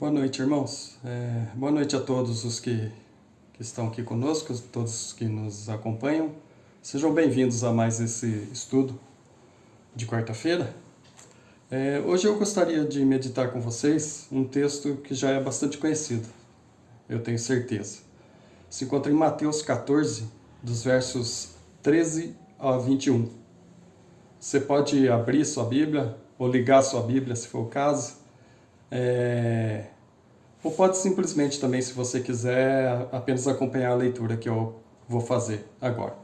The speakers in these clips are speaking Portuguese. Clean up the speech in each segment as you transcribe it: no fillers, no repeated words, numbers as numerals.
Boa noite, irmãos. Boa noite a todos os que estão aqui conosco, todos que nos acompanham. Sejam bem-vindos a mais esse estudo de quarta-feira. Hoje eu gostaria de meditar com vocês um texto que já é bastante conhecido, eu tenho certeza. Se encontra em Mateus 14, dos versos 13 a 21. Você pode abrir sua Bíblia, ou ligar sua Bíblia, se for o caso. Ou pode simplesmente também, se você quiser, apenas acompanhar a leitura que eu vou fazer agora.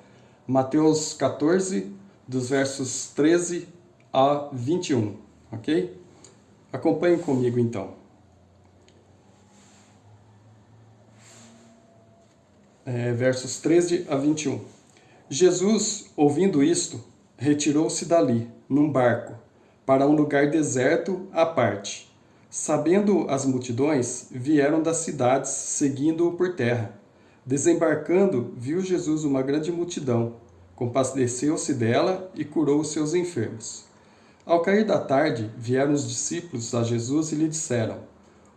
Mateus 14, dos versos 13 a 21, ok? Acompanhem comigo então. Versos 13 a 21. Jesus, ouvindo isto, retirou-se dali, num barco, para um lugar deserto à parte. Sabendo as multidões, vieram das cidades, seguindo-o por terra. Desembarcando, viu Jesus uma grande multidão. Compadeceu-se dela e curou os seus enfermos. Ao cair da tarde, vieram os discípulos a Jesus e lhe disseram: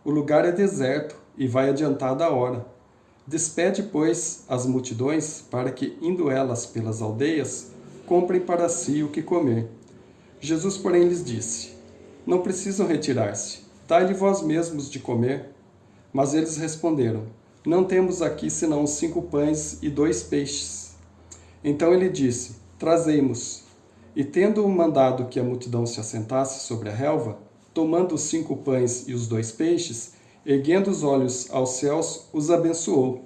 O lugar é deserto e vai adiantada a hora. Despede, pois, as multidões, para que, indo elas pelas aldeias, comprem para si o que comer. Jesus, porém, lhes disse: Não precisam retirar-se. Dai-lhe vós mesmos de comer. Mas eles responderam: Não temos aqui senão 5 pães e 2 peixes. Então ele disse: Trazei-mos. E tendo mandado que a multidão se assentasse sobre a relva, tomando os 5 pães e os 2 peixes, erguendo os olhos aos céus, os abençoou.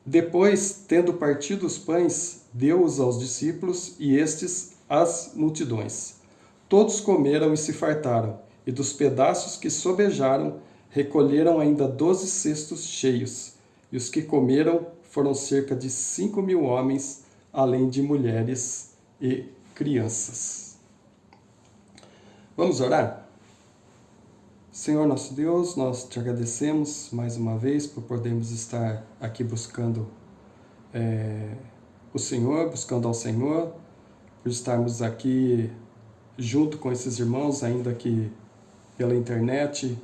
Depois, tendo partido os pães, deu-os aos discípulos e estes às multidões. Todos comeram e se fartaram, e dos pedaços que sobejaram, recolheram ainda 12 cestos cheios. E os que comeram foram cerca de 5.000 homens, além de mulheres e crianças. Vamos orar? Senhor nosso Deus, nós te agradecemos mais uma vez por podermos estar aqui buscando o Senhor, buscando ao Senhor, por estarmos aqui junto com esses irmãos, ainda que pela internet,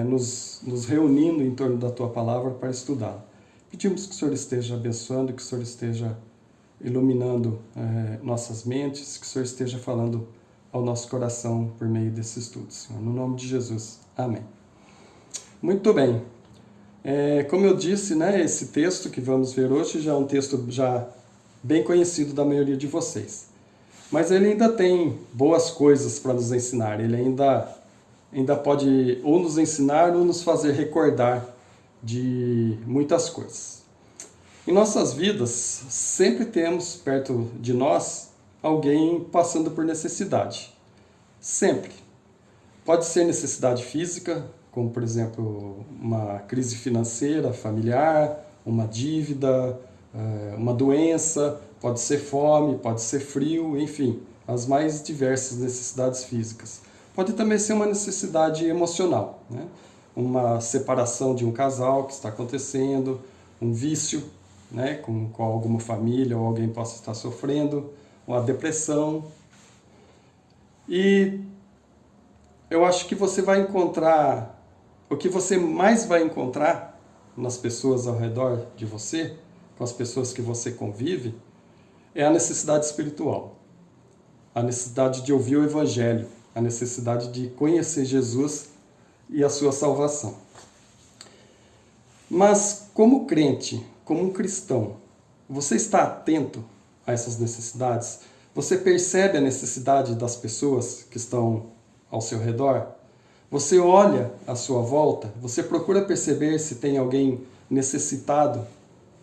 nos reunindo em torno da Tua Palavra para estudá-la. Pedimos que o Senhor esteja abençoando, que o Senhor esteja iluminando nossas mentes, que o Senhor esteja falando ao nosso coração por meio desse estudo, Senhor. No nome de Jesus. Amém. Muito bem. Como eu disse, esse texto que vamos ver hoje já é um texto já bem conhecido da maioria de vocês. Mas ele ainda tem boas coisas para nos ensinar. Ele ainda pode ou nos ensinar ou nos fazer recordar de muitas coisas. Em nossas vidas, sempre temos perto de nós alguém passando por necessidade. Sempre. Pode ser necessidade física, como por exemplo uma crise financeira, familiar, uma dívida, uma doença, pode ser fome, pode ser frio, enfim, as mais diversas necessidades físicas. Pode também ser uma necessidade emocional, uma separação de um casal que está acontecendo, um vício, com alguma família ou alguém possa estar sofrendo, uma depressão. E eu acho que você vai encontrar, o que você mais vai encontrar nas pessoas ao redor de você, com as pessoas que você convive, é a necessidade espiritual, a necessidade de ouvir o Evangelho, a necessidade de conhecer Jesus e a sua salvação. Mas como crente, como um cristão, você está atento a essas necessidades? Você percebe a necessidade das pessoas que estão ao seu redor? Você olha à sua volta? Você procura perceber se tem alguém necessitado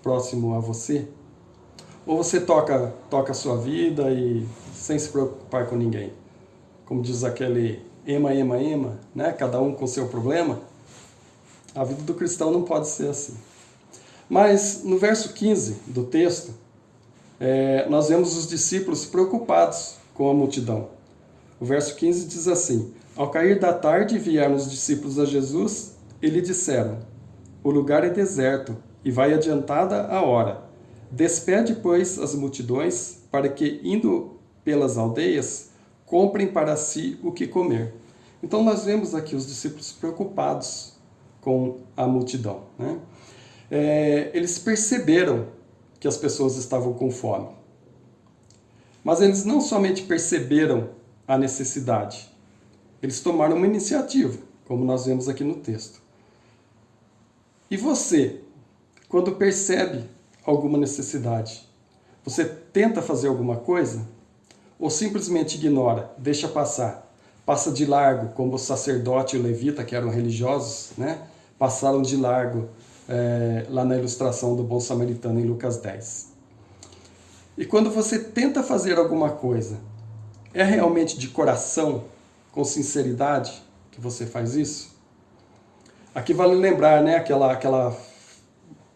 próximo a você? Ou você toca a sua vida e sem se preocupar com ninguém? Como diz aquele ema, cada um com seu problema? A vida do cristão não pode ser assim. Mas no verso 15 do texto, nós vemos os discípulos preocupados com a multidão. O verso 15 diz assim: Ao cair da tarde vieram os discípulos a Jesus e lhe disseram: O lugar é deserto e vai adiantada a hora. Despede, pois, as multidões, para que, indo pelas aldeias, comprem para si o que comer. Então nós vemos aqui os discípulos preocupados com a multidão, né? Eles perceberam que as pessoas estavam com fome. Mas eles não somente perceberam a necessidade, eles tomaram uma iniciativa, como nós vemos aqui no texto. E você, quando percebe alguma necessidade, você tenta fazer alguma coisa? Ou simplesmente ignora, deixa passar? Passa de largo, como o sacerdote e o levita, que eram religiosos, né? Passaram de largo lá na ilustração do bom samaritano em Lucas 10. E quando você tenta fazer alguma coisa, é realmente de coração, com sinceridade, que você faz isso? Aqui vale lembrar, né,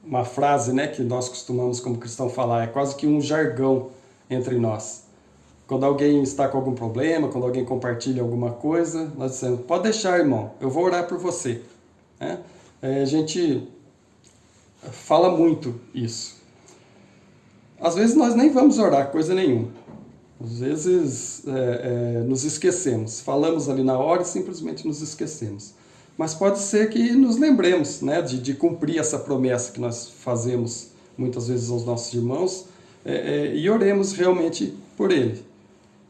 uma frase, né, que nós costumamos como cristão falar, é quase que um jargão entre nós. Quando alguém está com algum problema, quando alguém compartilha alguma coisa, nós dizemos, pode deixar, irmão, eu vou orar por você. Né? A gente fala muito isso. Às vezes nós nem vamos orar coisa nenhuma. Às vezes nos esquecemos. Falamos ali na hora e simplesmente nos esquecemos. Mas pode ser que nos lembremos, né, de cumprir essa promessa que nós fazemos muitas vezes aos nossos irmãos e oremos realmente por ele.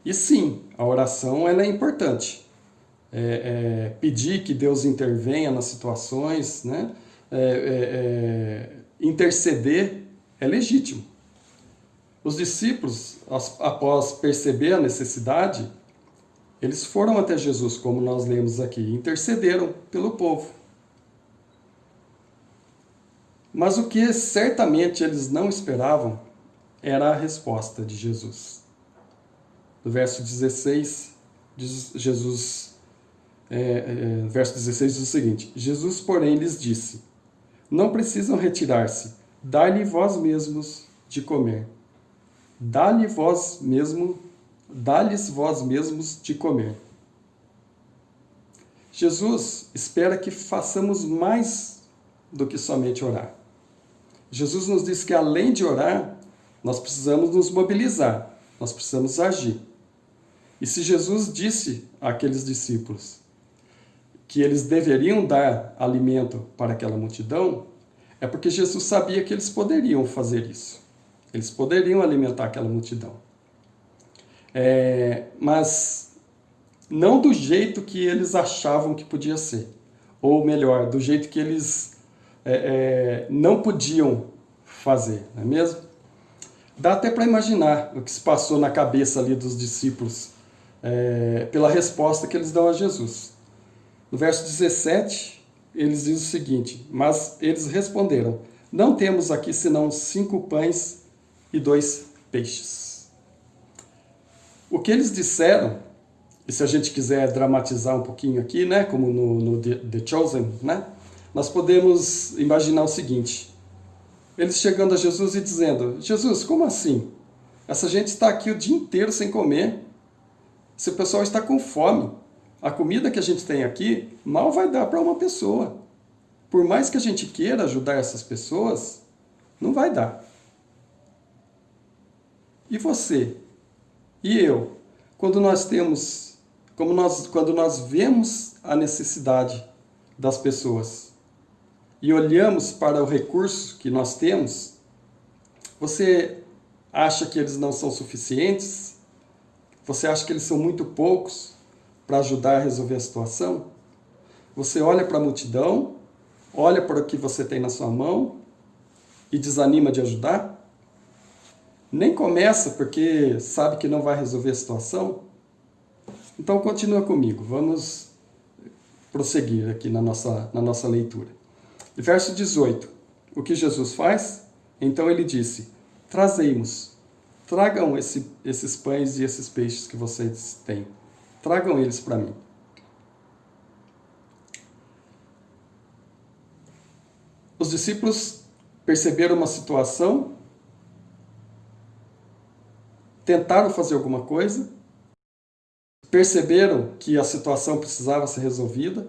E sim, a oração ela é importante. Pedir que Deus intervenha nas situações, né, interceder é legítimo. Os discípulos, após perceber a necessidade, eles foram até Jesus, como nós lemos aqui, e intercederam pelo povo. Mas o que certamente eles não esperavam era a resposta de Jesus. No verso 16, verso 16 diz o seguinte, Jesus, porém, lhes disse, não precisam retirar-se, dai-lhe vós mesmos de comer. Dá-lhes vós mesmos de comer. Jesus espera que façamos mais do que somente orar. Jesus nos diz que além de orar, nós precisamos nos mobilizar, nós precisamos agir. E se Jesus disse àqueles discípulos que eles deveriam dar alimento para aquela multidão, é porque Jesus sabia que eles poderiam fazer isso. Eles poderiam alimentar aquela multidão. Mas não do jeito que eles achavam que podia ser. Ou melhor, do jeito que eles não podiam fazer, não é mesmo? Dá até para imaginar o que se passou na cabeça ali dos discípulos pela resposta que eles dão a Jesus. No verso 17, eles dizem o seguinte, mas eles responderam, não temos aqui senão 5 pães e 2 peixes. O que eles disseram, e se a gente quiser dramatizar um pouquinho aqui, né, como no The Chosen, né, nós podemos imaginar o seguinte, eles chegando a Jesus e dizendo, Jesus, como assim? Essa gente está aqui o dia inteiro sem comer, esse pessoal está com fome, a comida que a gente tem aqui mal vai dar para uma pessoa. Por mais que a gente queira ajudar essas pessoas, não vai dar. E você? E eu? Quando nós vemos a necessidade das pessoas e olhamos para o recurso que nós temos, você acha que eles não são suficientes? Você acha que eles são muito poucos para ajudar a resolver a situação? Você olha para a multidão, olha para o que você tem na sua mão e desanima de ajudar? Nem começa porque sabe que não vai resolver a situação? Então continua comigo, vamos prosseguir aqui na nossa leitura. Verso 18, o que Jesus faz? Então ele disse, tragam esses pães e esses peixes que vocês têm, tragam eles para mim. Os discípulos perceberam uma situação, tentaram fazer alguma coisa, perceberam que a situação precisava ser resolvida,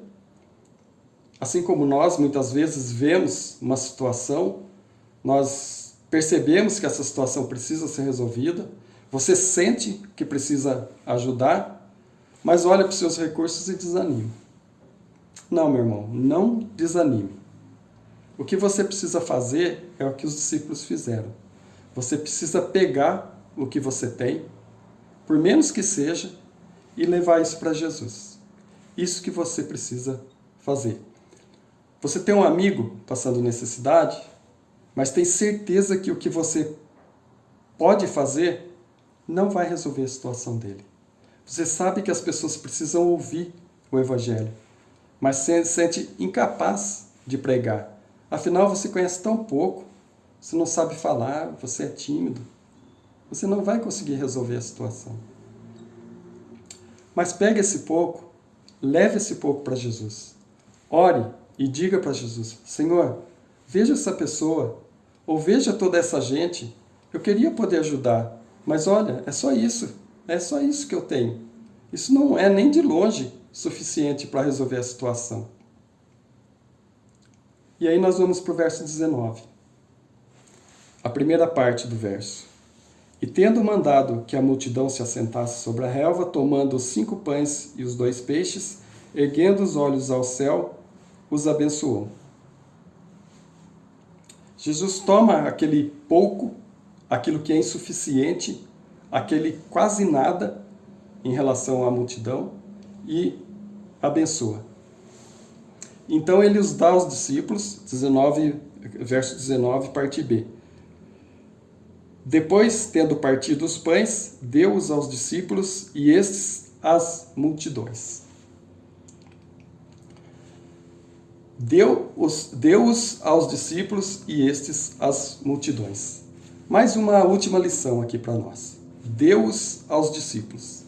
assim como nós muitas vezes vemos uma situação, nós percebemos que essa situação precisa ser resolvida, você sente que precisa ajudar, mas olha para os seus recursos e desanima. Não, meu irmão, não desanime. O que você precisa fazer é o que os discípulos fizeram. Você precisa pegar o que você tem, por menos que seja, e levar isso para Jesus. Isso que você precisa fazer. Você tem um amigo passando necessidade, mas tem certeza que o que você pode fazer não vai resolver a situação dele. Você sabe que as pessoas precisam ouvir o Evangelho, mas se sente incapaz de pregar. Afinal, você conhece tão pouco, você não sabe falar, você é tímido. Você não vai conseguir resolver a situação. Mas pegue esse pouco, leve esse pouco para Jesus. Ore e diga para Jesus: Senhor, veja essa pessoa, ou veja toda essa gente. Eu queria poder ajudar, mas olha, é só isso que eu tenho. Isso não é nem de longe suficiente para resolver a situação. E aí nós vamos para o verso 19. A primeira parte do verso. E tendo mandado que a multidão se assentasse sobre a relva, tomando os 5 pães e os 2 peixes, erguendo os olhos ao céu, os abençoou. Jesus toma aquele pouco, aquilo que é insuficiente, aquele quase nada em relação à multidão e abençoa. Então ele os dá aos discípulos, verso 19, parte B. Depois, tendo partido os pães, deu-os aos discípulos e estes às multidões. Deu-os aos discípulos e estes às multidões. Mais uma última lição aqui para nós. Deu-os aos discípulos.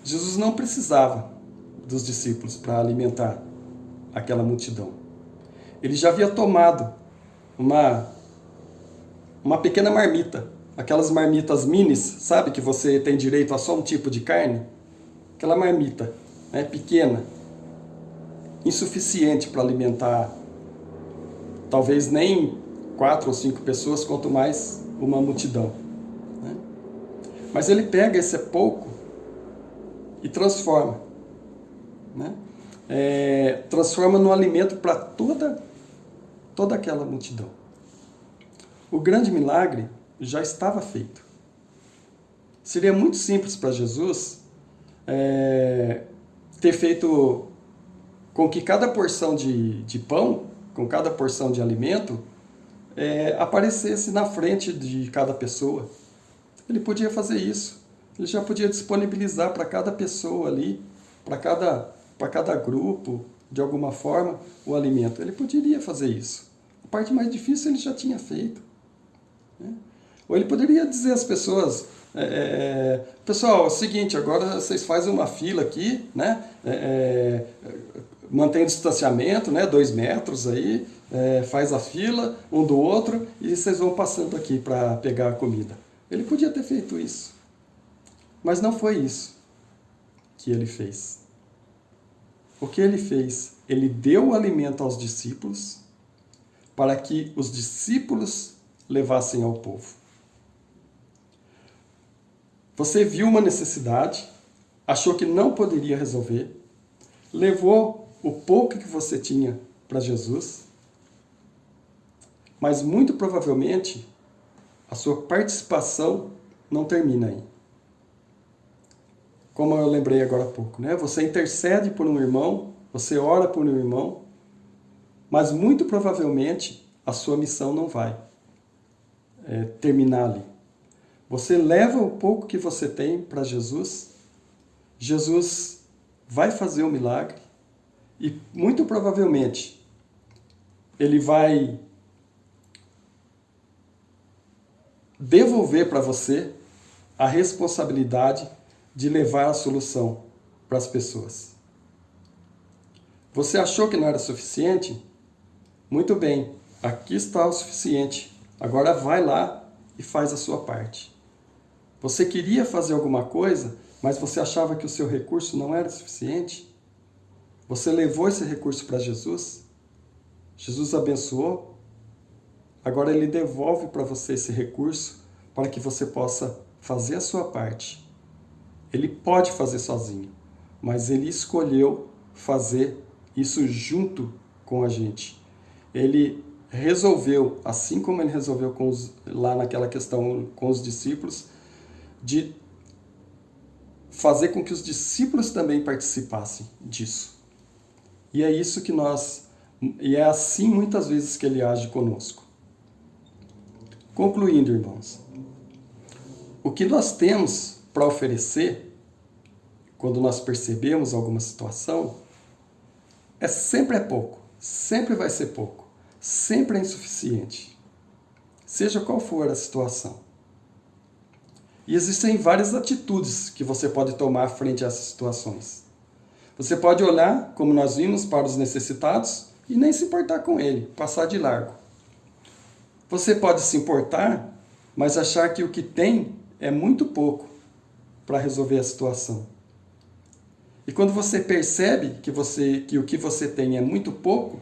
Jesus não precisava dos discípulos para alimentar aquela multidão. Ele já havia tomado uma pequena marmita, aquelas marmitas minis, sabe, que você tem direito a só um tipo de carne? Aquela marmita, né, pequena, insuficiente para alimentar talvez nem 4 ou 5 pessoas, quanto mais uma multidão. Né? Mas ele pega esse pouco e transforma. Né? Transforma no alimento para toda aquela multidão. O grande milagre já estava feito. Seria muito simples para Jesus ter feito com que cada porção de pão, com cada porção de alimento, aparecesse na frente de cada pessoa. Ele podia fazer isso. Ele já podia disponibilizar para cada pessoa ali, para cada grupo, de alguma forma, o alimento. Ele poderia fazer isso. A parte mais difícil ele já tinha feito. Né? Ou ele poderia dizer às pessoas: pessoal, é o seguinte, agora vocês fazem uma fila aqui, né? Mantém o distanciamento, né? 2 metros aí, faz a fila um do outro e vocês vão passando aqui para pegar a comida. Ele podia ter feito isso, mas não foi isso que ele fez. O que ele fez? Ele deu o alimento aos discípulos para que os discípulos levassem ao povo. Você viu uma necessidade, achou que não poderia resolver, levou o pouco que você tinha para Jesus, mas muito provavelmente a sua participação não termina aí. Como eu lembrei agora há pouco, né? Você intercede por um irmão, você ora por um irmão, mas muito provavelmente a sua missão não vai terminar ali. Você leva o pouco que você tem para Jesus, Jesus vai fazer o milagre e muito provavelmente ele vai devolver para você a responsabilidade de levar a solução para as pessoas. Você achou que não era suficiente? Muito bem, aqui está o suficiente. Agora vai lá e faz a sua parte. Você queria fazer alguma coisa, mas você achava que o seu recurso não era suficiente? Você levou esse recurso para Jesus? Jesus abençoou? Agora ele devolve para você esse recurso para que você possa fazer a sua parte. Ele pode fazer sozinho, mas ele escolheu fazer isso junto com a gente. Ele resolveu, assim como ele resolveu lá naquela questão com os discípulos, de fazer com que os discípulos também participassem disso. E é isso que e é assim muitas vezes que ele age conosco. Concluindo, irmãos, o que nós temos para oferecer, quando nós percebemos alguma situação, sempre é pouco, sempre vai ser pouco, sempre é insuficiente, seja qual for a situação. E existem várias atitudes que você pode tomar frente a essas situações. Você pode olhar, como nós vimos, para os necessitados e nem se importar com ele, passar de largo. Você pode se importar, mas achar que o que tem é muito pouco para resolver a situação. E quando você percebe que o que você tem é muito pouco,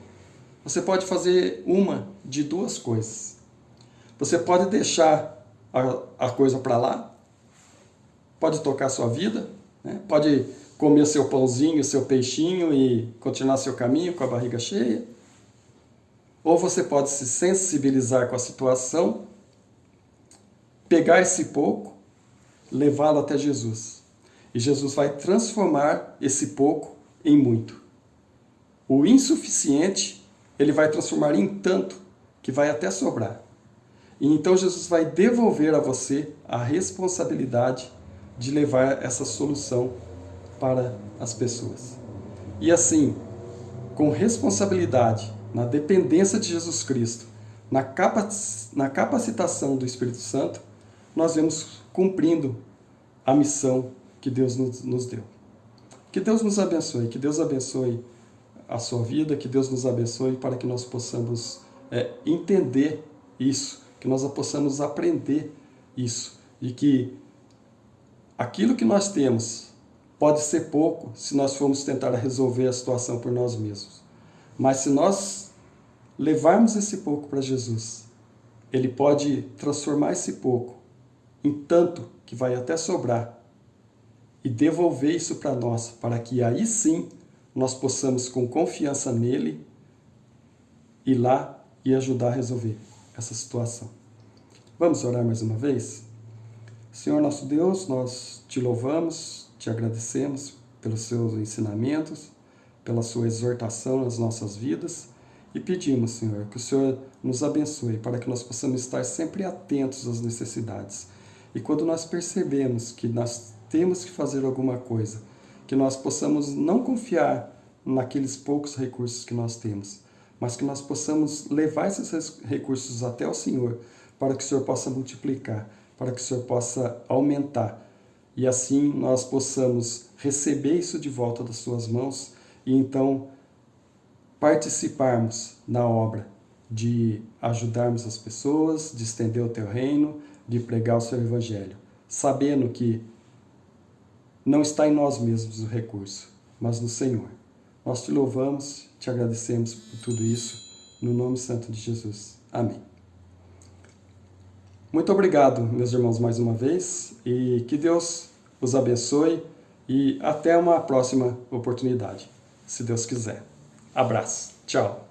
você pode fazer uma de duas coisas. Você pode deixar a coisa para lá, pode tocar sua vida, né? Pode comer seu pãozinho, seu peixinho e continuar seu caminho com a barriga cheia. Ou você pode se sensibilizar com a situação, pegar esse pouco, levá-lo até Jesus. E Jesus vai transformar esse pouco em muito. O insuficiente, ele vai transformar em tanto que vai até sobrar. E então Jesus vai devolver a você a responsabilidade de levar essa solução para as pessoas. E assim, com responsabilidade, na dependência de Jesus Cristo, na capacitação do Espírito Santo, nós vamos cumprindo a missão que Deus nos deu. Que Deus nos abençoe, que Deus abençoe a sua vida, que Deus nos abençoe para que nós possamos entender isso, que nós possamos aprender isso, e que aquilo que nós temos pode ser pouco se nós formos tentar resolver a situação por nós mesmos. Mas se nós levarmos esse pouco para Jesus, Ele pode transformar esse pouco em tanto que vai até sobrar e devolver isso para nós, para que aí sim nós possamos, com confiança nele, ir lá e ajudar a resolver essa situação. Vamos orar mais uma vez? Senhor nosso Deus, nós te louvamos, te agradecemos pelos seus ensinamentos, pela sua exortação nas nossas vidas e pedimos, Senhor, que o Senhor nos abençoe para que nós possamos estar sempre atentos às necessidades. E quando nós percebemos que nós temos que fazer alguma coisa, que nós possamos não confiar naqueles poucos recursos que nós temos, mas que nós possamos levar esses recursos até o Senhor, para que o Senhor possa multiplicar, para que o Senhor possa aumentar. E assim nós possamos receber isso de volta das suas mãos e então participarmos na obra de ajudarmos as pessoas, de estender o teu reino, de pregar o seu evangelho, sabendo que não está em nós mesmos o recurso, mas no Senhor. Nós te louvamos, te agradecemos por tudo isso, no nome santo de Jesus. Amém. Muito obrigado, meus irmãos, mais uma vez, e que Deus os abençoe e até uma próxima oportunidade, se Deus quiser. Abraço. Tchau.